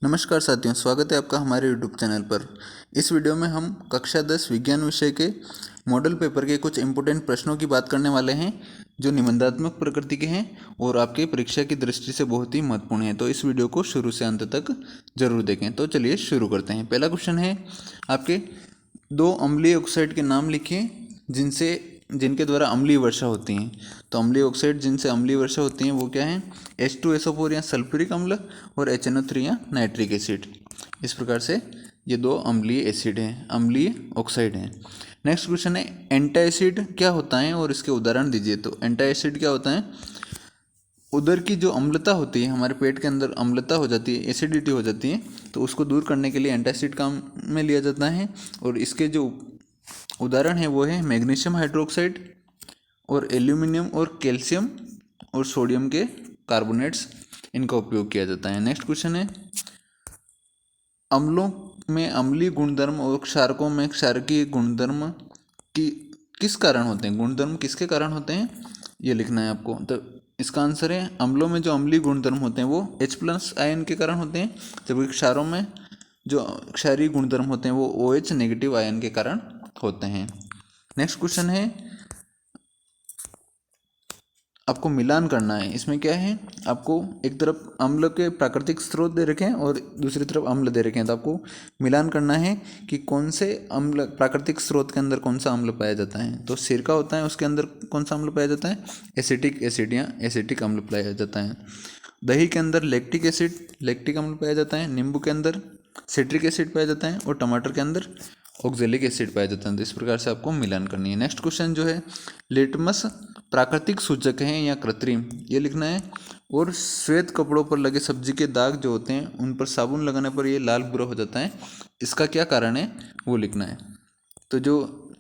नमस्कार साथियों, स्वागत है आपका हमारे YouTube चैनल पर। इस वीडियो में हम कक्षा 10 विज्ञान विषय के मॉडल पेपर के कुछ इम्पोर्टेंट प्रश्नों की बात करने वाले हैं जो निबंधात्मक प्रकृति के हैं और आपकी परीक्षा की दृष्टि से बहुत ही महत्वपूर्ण है। तो इस वीडियो को शुरू से अंत तक जरूर देखें। तो चलिए शुरू करते हैं। पहला क्वेश्चन है आपके, दो अम्लीय ऑक्साइड के नाम लिखिए जिनके द्वारा अम्लीय वर्षा होती है। तो अम्लीय ऑक्साइड जिनसे अम्लीय वर्षा होती है वो क्या है? H2SO4 या सल्फ्यूरिक अम्ल और HNO3 या नाइट्रिक एसिड। इस प्रकार से ये दो अम्लीय एसिड हैं, अम्लीय ऑक्साइड हैं। नेक्स्ट क्वेश्चन है, एंटाएसिड क्या होता है और इसके उदाहरण दीजिए। तो एंटाएसिड क्या होता है? उदर की जो अम्लता होती है, हमारे पेट के अंदर अम्लता हो जाती है, एसिडिटी हो जाती है, तो उसको दूर करने के लिए एंटासिड काम में लिया जाता है। और इसके जो उदाहरण है वो है मैग्नीशियम हाइड्रोक्साइड और एल्यूमिनियम और कैल्शियम और सोडियम के कार्बोनेट्स, इनका उपयोग किया जाता है। नेक्स्ट क्वेश्चन है, अम्लों में अम्लीय गुणधर्म और क्षारकों में क्षारकीय गुणधर्म की किस कारण होते हैं? गुणधर्म किसके कारण होते हैं ये लिखना है आपको। तो इसका आंसर है, अम्लों में जो अम्लीय गुणधर्म होते हैं वो H+ आयन के कारण होते हैं, जबकि क्षारों में जो क्षारीय गुणधर्म होते हैं वो OH- आयन के कारण होते हैं। नेक्स्ट क्वेश्चन है, आपको मिलान करना है। इसमें क्या है, आपको एक तरफ अम्ल के प्राकृतिक स्रोत दे रखे हैं और दूसरी तरफ अम्ल दे रखे हैं, तो आपको मिलान करना है कि कौन से अम्ल, प्राकृतिक स्रोत के अंदर कौन सा अम्ल पाया जाता है। तो सिरका होता है, उसके अंदर कौन सा अम्ल पाया जाता है? एसिटिक एसिड या एसिटिक अम्ल पाया जाता है। दही के अंदर लैक्टिक अम्ल पाया जाता है। नींबू के अंदर सिट्रिक एसिड पाया जाता है और टमाटर के अंदर ऑक्जेलिक एसिड पाया जाता है। तो इस प्रकार से आपको मिलान करनी है। नेक्स्ट क्वेश्चन जो है, लिटमस प्राकृतिक सूचक है या कृत्रिम, ये लिखना है। और श्वेत कपड़ों पर लगे सब्जी के दाग जो होते हैं उन पर साबुन लगाने पर ये लाल भूरा हो जाता है, इसका क्या कारण है वो लिखना है। तो जो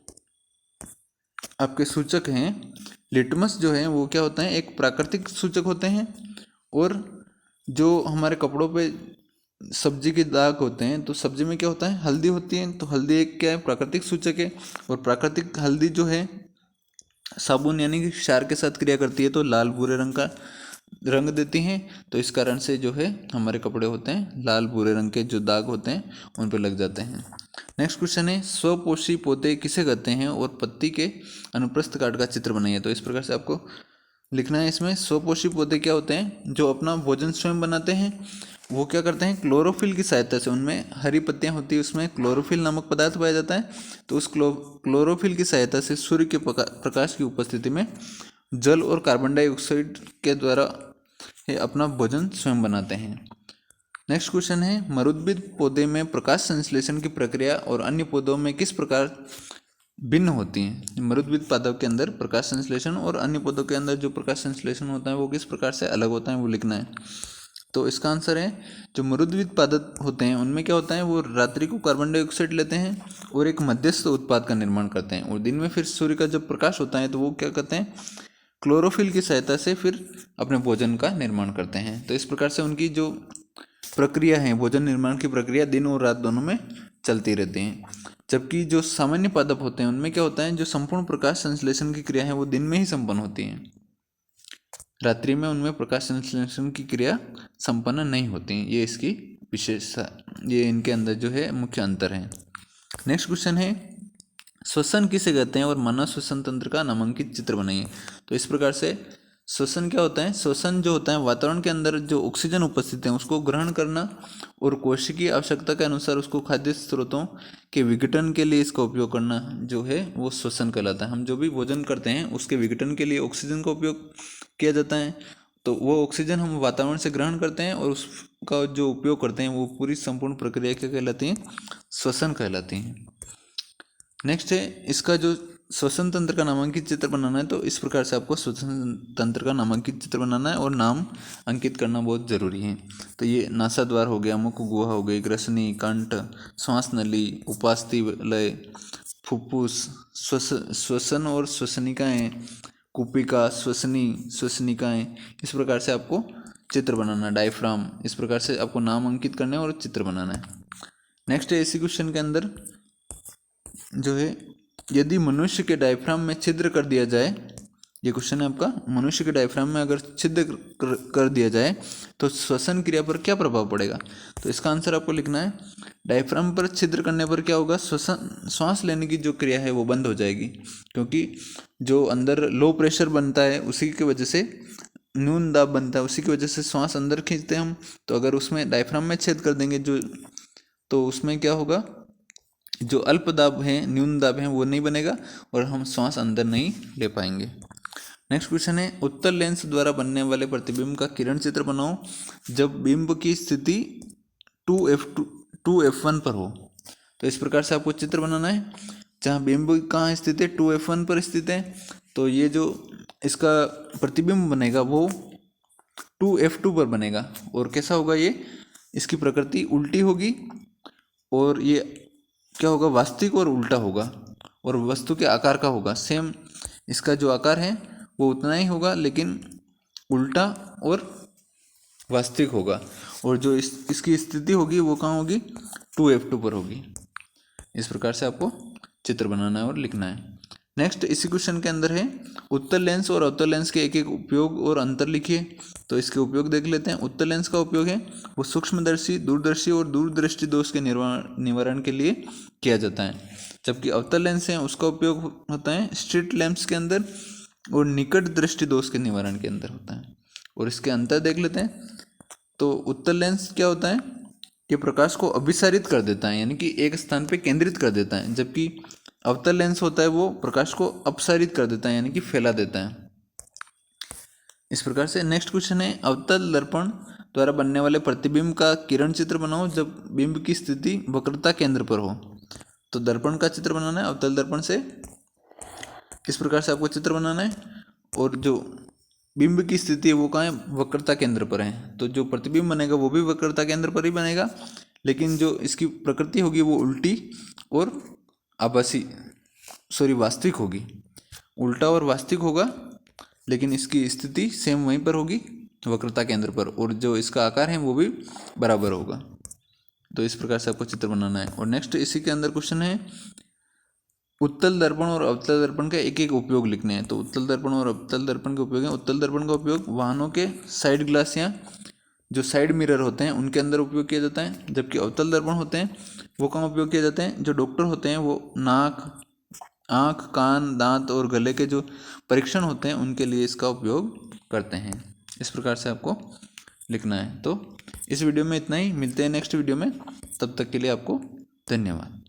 आपके सूचक हैं, लिटमस जो है वो क्या होता है, एक प्राकृतिक सूचक होते हैं। और जो हमारे कपड़ों पे सब्जी के दाग होते हैं, तो सब्जी में क्या होता है, हल्दी होती है, तो हल्दी एक क्या है, प्राकृतिक सूचक है। और प्राकृतिक हल्दी जो है साबुन यानी कि क्षार के साथ क्रिया करती है तो लाल भूरे रंग का रंग देती हैं। तो इस कारण से जो है हमारे कपड़े होते हैं लाल भूरे रंग के, जो दाग होते हैं उन पर लग जाते हैं। नेक्स्ट क्वेश्चन है, स्वपोषी पौधे किसे कहते हैं और पत्ती के अनुप्रस्थ काट का चित्र बनाइए। तो इस प्रकार से आपको लिखना है। इसमें स्वपोषी पौधे क्या होते हैं, जो अपना भोजन स्वयं बनाते हैं। वो क्या करते हैं, क्लोरोफिल की सहायता से, उनमें हरी पत्तियां होती है, उसमें क्लोरोफिल नामक पदार्थ पाया जाता है। तो उस क्लोरोफिल की सहायता से सूर्य के प्रकाश की उपस्थिति में जल और कार्बन डाइऑक्साइड के द्वारा ये अपना भोजन स्वयं बनाते हैं। नेक्स्ट क्वेश्चन है, मरुद्भिद पौधे में प्रकाश संश्लेषण की प्रक्रिया और अन्य पौधों में किस प्रकार भिन्न होती हैं। मरुद्भिद पादप के अंदर प्रकाश संश्लेषण और अन्य पौधों के अंदर जो प्रकाश संश्लेषण होता है वो किस प्रकार से अलग होता है वो लिखना है। तो इसका आंसर है, जो मरुद्भिद पादप होते हैं उनमें क्या होता है, वो रात्रि को कार्बन डाइऑक्साइड लेते हैं और एक मध्यस्थ उत्पाद का निर्माण करते हैं, और दिन में फिर सूर्य का जब प्रकाश होता है तो वो क्या करते हैं, क्लोरोफिल की सहायता से फिर अपने भोजन का निर्माण करते हैं। तो इस प्रकार से उनकी जो प्रक्रिया है, भोजन निर्माण की प्रक्रिया दिन और रात दोनों में चलती रहती है। जबकि जो सामान्य पादप होते हैं उनमें क्या होता है, जो संपूर्ण प्रकाश संश्लेषण की क्रिया है वो दिन में ही संपन्न होती है, रात्रि में उनमें प्रकाश संश्लेषण की क्रिया संपन्न नहीं होती। ये इसकी विशेषता, ये इनके अंदर जो है मुख्य अंतर है। नेक्स्ट क्वेश्चन है, श्वसन किसे कहते हैं और मानव श्वसन तंत्र का नामांकित चित्र बनाइए। तो इस प्रकार से श्वसन क्या होता है, श्वसन जो होता है वातावरण के अंदर जो ऑक्सीजन उपस्थित है उसको ग्रहण करना और कोशिकीय आवश्यकता के अनुसार उसको खाद्य स्रोतों के विघटन के लिए इसका उपयोग करना जो है वो श्वसन कहलाता है। हम जो भी भोजन करते हैं उसके विघटन के लिए ऑक्सीजन का उपयोग किया जाता है। तो वो ऑक्सीजन हम वातावरण से ग्रहण करते हैं और उसका जो उपयोग करते हैं वो पूरी संपूर्ण प्रक्रिया क्या कहलाती है, श्वसन कहलाती है। नेक्स्ट है, इसका जो श्वसन तंत्र का नामांकित चित्र बनाना है। तो इस प्रकार से आपको श्वसन तंत्र का नामांकित चित्र बनाना है और नाम अंकित करना बहुत जरूरी है। तो ये नासा द्वार हो गया, मुख गुहा हो गई, ग्रसनी, कंठ, श्वास नली, उपास्थि लय, फुफ्फुस, श्वसन और श्वसनिकाएं, कुपिका, श्वसनी, श्वसनिकाएं, इस प्रकार से आपको चित्र बनाना, डायफ्राम, इस प्रकार से आपको नाम अंकित करना है और चित्र बनाना है। नेक्स्ट है, इसी क्वेश्चन के अंदर जो है, यदि मनुष्य के डायफ्राम में छिद्र कर दिया जाए ये क्वेश्चन है आपका, मनुष्य के डायफ्राम में अगर छिद्र कर दिया जाए तो श्वसन क्रिया पर क्या प्रभाव पड़ेगा। तो इसका आंसर आपको लिखना है, डायफ्राम पर छिद्र करने पर क्या होगा, श्वास लेने की जो क्रिया है वो बंद हो जाएगी, क्योंकि जो अंदर लो प्रेशर बनता है उसी की वजह से न्यून दाब बनता है, उसी की वजह से श्वास अंदर खींचते हैं हम। तो अगर उसमें डायफ्राम में छेद कर देंगे जो, तो उसमें क्या होगा, जो अल्प दाब है, न्यून दाब है, वो नहीं बनेगा और हम श्वास अंदर नहीं ले पाएंगे। नेक्स्ट क्वेश्चन है, उत्तल लेंस द्वारा बनने वाले प्रतिबिंब का किरण चित्र बनाओ जब बिंब की स्थिति 2f1 पर हो। तो इस प्रकार से आपको चित्र बनाना है, जहाँ बिंब कहाँ स्थित है, 2f1 पर स्थित है। तो ये जो इसका प्रतिबिंब बनेगा वो 2f2 पर बनेगा, और कैसा होगा ये, इसकी प्रकृति उल्टी होगी, और ये क्या होगा, वास्तविक और उल्टा होगा, और वस्तु के आकार का होगा। सेम इसका जो आकार है वो उतना ही होगा, लेकिन उल्टा और वास्तविक होगा, और जो इसकी स्थिति होगी वो कहाँ होगी, 2f2 पर होगी। इस प्रकार से आपको चित्र बनाना है और लिखना है। नेक्स्ट इसी क्वेश्चन के अंदर है, उत्तल लेंस और अवतल लेंस के एक एक उपयोग और अंतर लिखिए। तो इसके उपयोग देख लेते हैं। उत्तल लेंस का उपयोग है वो सूक्ष्मदर्शी, दूरदर्शी और दूरदृष्टि दोष के निवारण के लिए किया जाता है, जबकि अवतल लेंस है उसका उपयोग होता है स्ट्रीट लैंप्स के अंदर और निकट दृष्टि दोष के निवारण के अंदर होता है। और इसके अंतर देख लेते हैं। तो उत्तल लेंस क्या होता है, ये प्रकाश को अभिसारित कर देता है, यानी कि एक स्थान पे केंद्रित कर देता है, जबकि अवतल लेंस होता है वो प्रकाश को अपसारित कर देता है, यानी कि फैला देता है। इस प्रकार से नेक्स्ट क्वेश्चन है, अवतल दर्पण द्वारा बनने वाले प्रतिबिंब का किरण चित्र बनाओ जब बिंब की स्थिति वक्रता केंद्र पर हो। तो दर्पण का चित्र बनाना है अवतल दर्पण से, इस प्रकार से आपको चित्र बनाना है, और जो बिंब की स्थिति है वो कहाँ है, वक्रता केंद्र पर है। तो जो प्रतिबिंब बनेगा वो भी वक्रता केंद्र पर ही बनेगा, लेकिन जो इसकी प्रकृति होगी वो उल्टी और आभासी वास्तविक होगी। उल्टा और वास्तविक होगा, लेकिन इसकी स्थिति सेम वहीं पर होगी, वक्रता केंद्र पर, और जो इसका आकार है वो भी बराबर होगा। तो इस प्रकार से आपको चित्र बनाना है। और नेक्स्ट इसी के अंदर क्वेश्चन है, उत्तल दर्पण और अवतल दर्पण का एक एक उपयोग लिखने हैं। तो उत्तल दर्पण और अवतल दर्पण के उपयोग है, उत्तल दर्पण का उपयोग वाहनों के साइड ग्लास या जो साइड मिरर होते हैं उनके अंदर उपयोग किया जाता है, जबकि अवतल दर्पण होते हैं वो कहाँ उपयोग किए जाते हैं, जो डॉक्टर होते हैं वो नाक, आँख, कान, दांत और गले के जो परीक्षण होते हैं उनके लिए इसका उपयोग करते हैं। इस प्रकार से आपको लिखना है। तो इस वीडियो में इतना ही, मिलते हैं नेक्स्ट वीडियो में, तब तक के लिए आपको धन्यवाद।